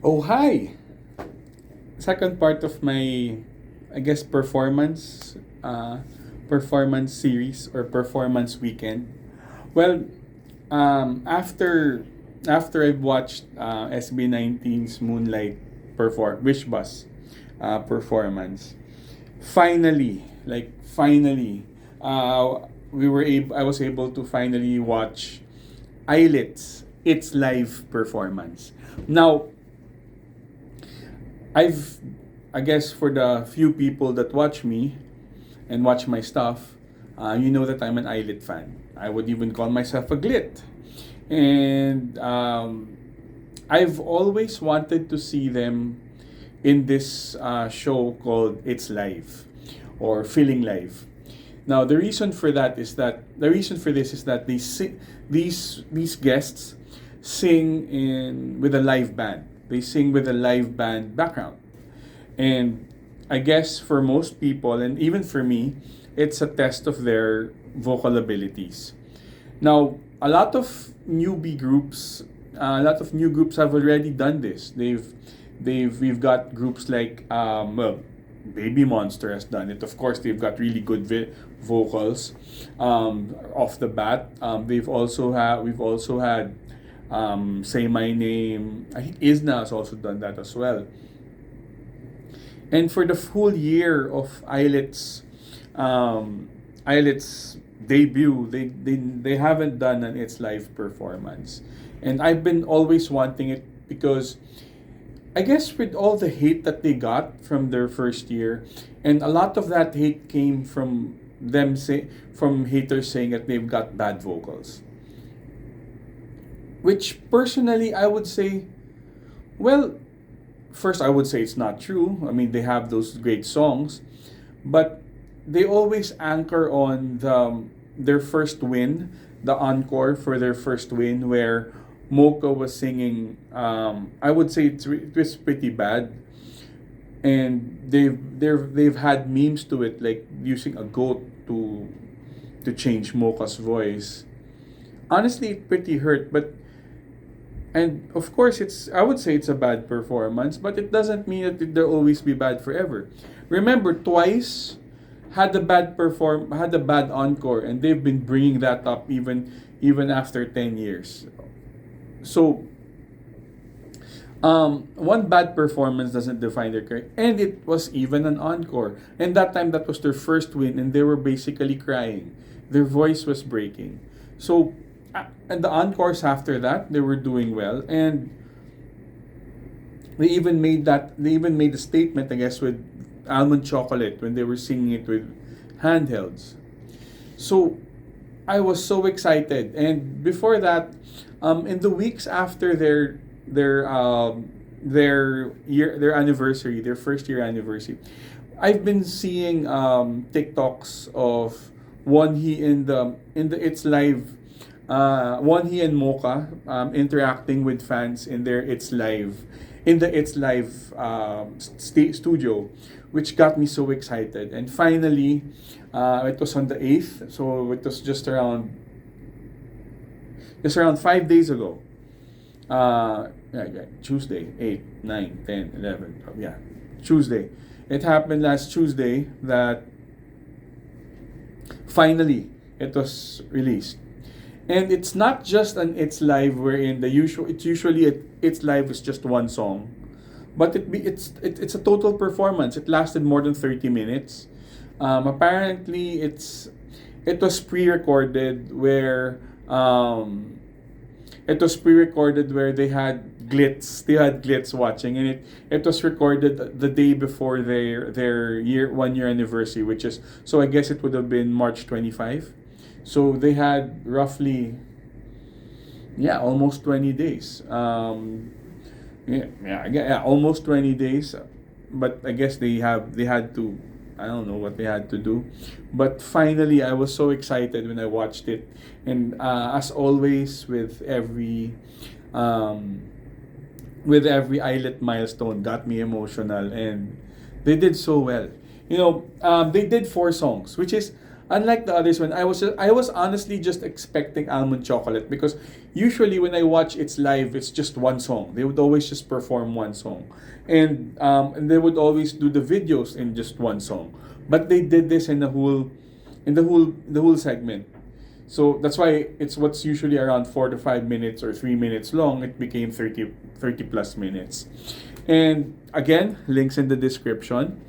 Oh, hi! Second part of my, I guess, performance series or performance weekend. Well, after I've watched SB19's Moonlight Wish Bus performance, finally, I was able to finally watch ILLIT's its live performance. Now, I've, I guess, for the few people that watch me and watch my stuff, you know that I'm an ILLIT fan. I would even call myself a glit. And I've always wanted to see them in this show called It's Live or Feeling Live. Now, the reason for this is that these guests sing in with a live band. They sing with a live band background. And I guess for most people, and even for me, it's a test of their vocal abilities. Now, a lot of new groups have already done this. We've got groups like, Baby Monster has done it. Of course, they've got really good vocals off the bat. We've also had Say My Name. I think Isna has also done that as well. And for the full year of ILLIT's debut, they haven't done an It's Live performance. And I've been always wanting it because I guess with all the hate that they got from their first year, and a lot of that hate came from from haters saying that they've got bad vocals. Which personally I would say, well, first I would say it's not true. I mean, they have those great songs, but they always anchor on their first win, the encore for their first win, where Mocha was singing. I would say it was pretty bad, and they've had memes to it, like using a goat to change Mocha's voice. Honestly, it pretty hurt, but and of course, I would say it's a bad performance, but it doesn't mean that they'll always be bad forever. Remember, Twice had a bad encore, and they've been bringing that up even after 10 years. So, one bad performance doesn't define their career, and it was even an encore. And that time, that was their first win, and they were basically crying. Their voice was breaking. So, and the encores after that, they were doing well, and they even made a statement, I guess, with Almond Chocolate when they were singing it with handhelds. So I was so excited, and before that, in the weeks after their anniversary, their first year anniversary, I've been seeing TikToks of in the It's Live, One He and Mocha interacting with fans in the It's Live studio, which got me so excited. And finally, it was on the 8th, so it was just around 5 days ago. Yeah, Tuesday, 8, 9, 10, 11, 12, yeah, Tuesday. It happened last Tuesday that finally it was released. And it's not just an It's Live wherein it's usually It's Live is just one song, but it's a total performance. It lasted more than 30 minutes. Apparently, it was pre-recorded where they had glitz watching, and it was recorded the day before their 1 year anniversary, which is, so I guess it would have been March 25. So they had roughly, yeah, almost 20 days. Almost 20 days. But I guess they had to, I don't know what they had to do. But finally, I was so excited when I watched it. And as always, with every ILLIT milestone, got me emotional. And they did so well. They did 4 songs, which is Unlike the others, when I was honestly just expecting almond chocolate, because usually when I watch it's live, it's just one song. They would always just perform one song, and they would always do the videos in just one song. But they did this in the whole segment. So that's why it's what's usually around 4 to 5 minutes or 3 minutes long. It became 30 plus minutes. And again, links in the description.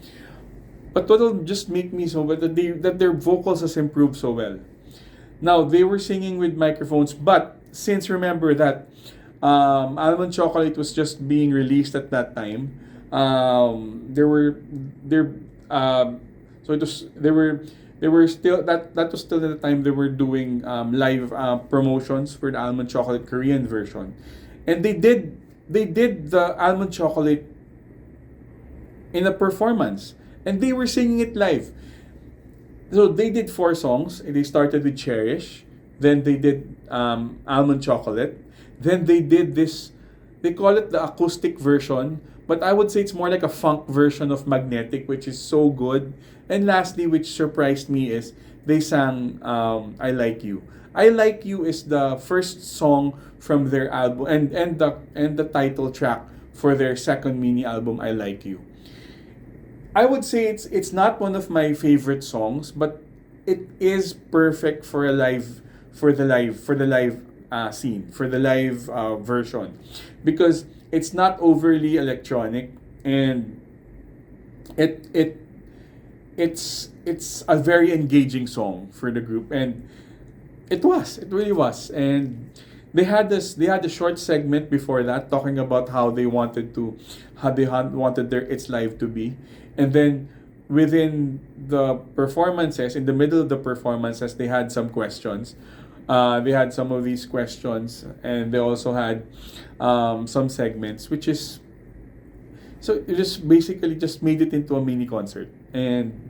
But what'll just make me so that their vocals has improved so well. Now they were singing with microphones, but since remember that Almond Chocolate was just being released at that time, there were there so it was they were still that was still at the time they were doing live promotions for the Almond Chocolate Korean version, and they did the Almond Chocolate in a performance, and they were singing it live. So they did 4 songs. They started with Cherish, then they did Almond Chocolate, then they did this. They call it the acoustic version, but I would say it's more like a funk version of Magnetic, which is so good. And lastly, which surprised me, is they sang "I Like You." "I Like You" is the first song from their album, and the title track for their second mini album, "I Like You." I would say it's not one of my favorite songs, but it is perfect for a live for the live scene, for the live version, because it's not overly electronic, and it it's a very engaging song for the group, and it really was. And they had a short segment before that talking about how they wanted their It's Live to be. And then within the performances, in the middle of the performances, they had some questions. They had some of these questions, and they also had some segments, which is so it just basically just made it into a mini concert. And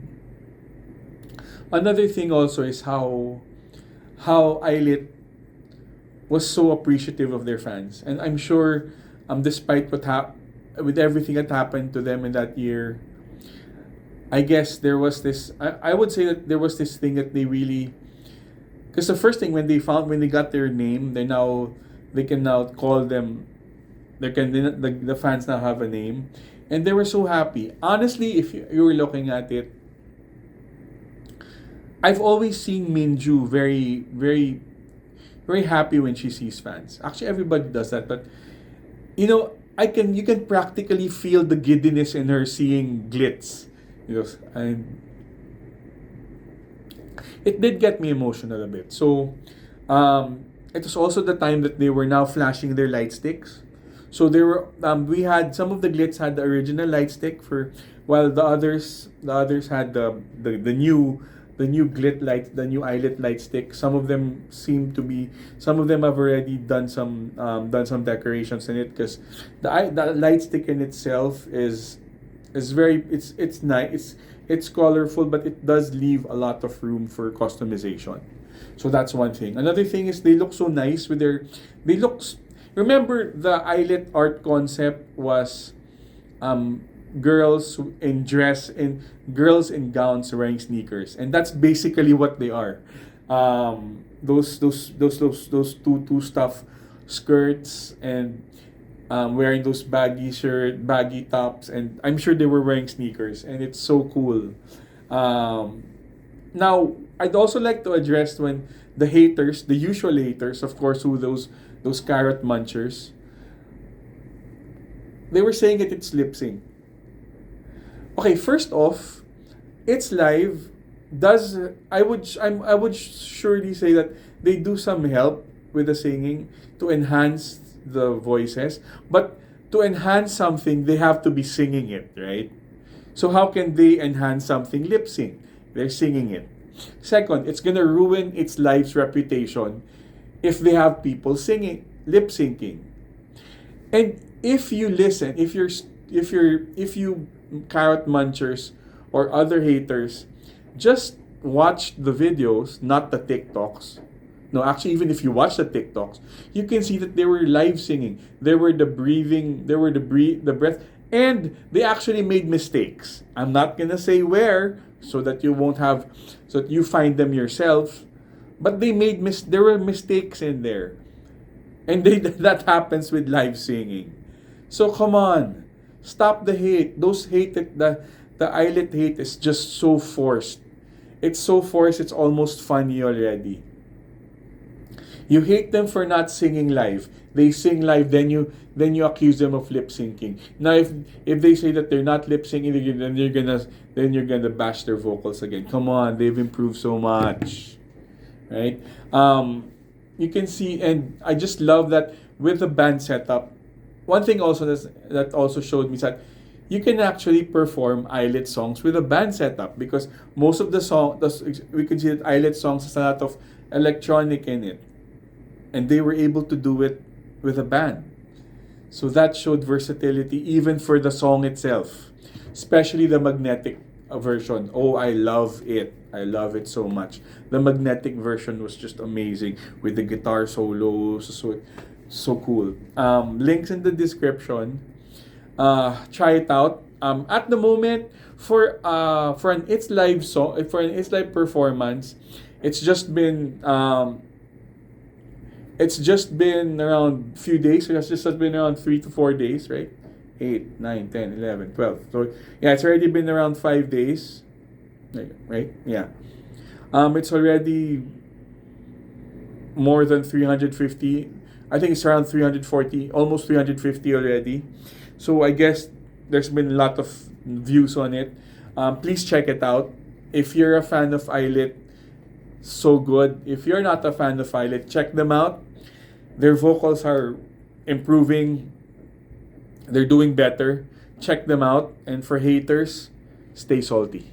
another thing also is how ILLIT was so appreciative of their fans, and I'm sure despite with everything that happened to them in that year, I guess there was this. I would say that there was this thing that they really, because the first thing when they got their name, they can now call them. The fans now have a name, and they were so happy. Honestly, if you were looking at it, I've always seen Minju very very very happy when she sees fans. Actually, everybody does that, but you can practically feel the giddiness in her seeing Glitz. And it did get me emotional a bit. So, it was also the time that they were now flashing their light sticks. So we had some of the Glitz had the original light stick, while the others had the new the new ILLIT light stick. Some of them have already done some decorations in it, because the light stick in itself is very it's nice, it's colorful, but it does leave a lot of room for customization. So that's one thing. Another thing is they look so nice with they look remember the ILLIT art concept was girls in gowns wearing sneakers, and that's basically what they are. Those two stuff skirts, and wearing those baggy tops, and I'm sure they were wearing sneakers, and it's so cool. Now, I'd also like to address when the usual haters, of course, who those carrot munchers, they were saying that it's lip sync. Okay, first off, It's Live I would surely say that they do some help with the singing to enhance the voices, but to enhance something they have to be singing it, right? So how can they enhance something lip sync? They're singing it. Second, it's gonna ruin It's Live's reputation if they have people singing lip syncing. And if you listen, if you carrot munchers or other haters, just watch the videos, not the TikToks. No, actually, even if you watch the TikToks, you can see that they were live singing. There were the breathing, the breath, and they actually made mistakes. I'm not gonna say where, so that you won't have, so that you find them yourself. But there were mistakes in there, and that happens with live singing. So come on, stop the hate. Those hate that the ILLIT hate is just so forced. It's so forced. It's almost funny already. You hate them for not singing live. They sing live, then you accuse them of lip syncing. Now, if they say that they're not lip syncing, then you're gonna bash their vocals again. Come on, they've improved so much, right? You can see, and I just love that with the band setup. One thing also that also showed me is that you can actually perform ILLIT songs with a band setup, because most of the we can see that ILLIT songs has a lot of electronic in it, and they were able to do it with a band. So that showed versatility even for the song itself, especially the magnetic version. Oh, I love it. I love it so much. The magnetic version was just amazing with the guitar solos. So cool. Links in the description. Try it out. At the moment, for an It's Live song, for an It's Live performance, it's just been around few days. So it's just been around 3 to 4 days, right? 8, 9, 10, 11, 12. So yeah, it's already been around 5 days, right? Yeah. It's already more than 350. I think it's around 340, almost 350 already. So I guess there's been a lot of views on it. Please check it out. If you're a fan of ILLIT, so good. If you're not a fan of ILLIT, check them out. Their vocals are improving. They're doing better. Check them out. And for haters, stay salty.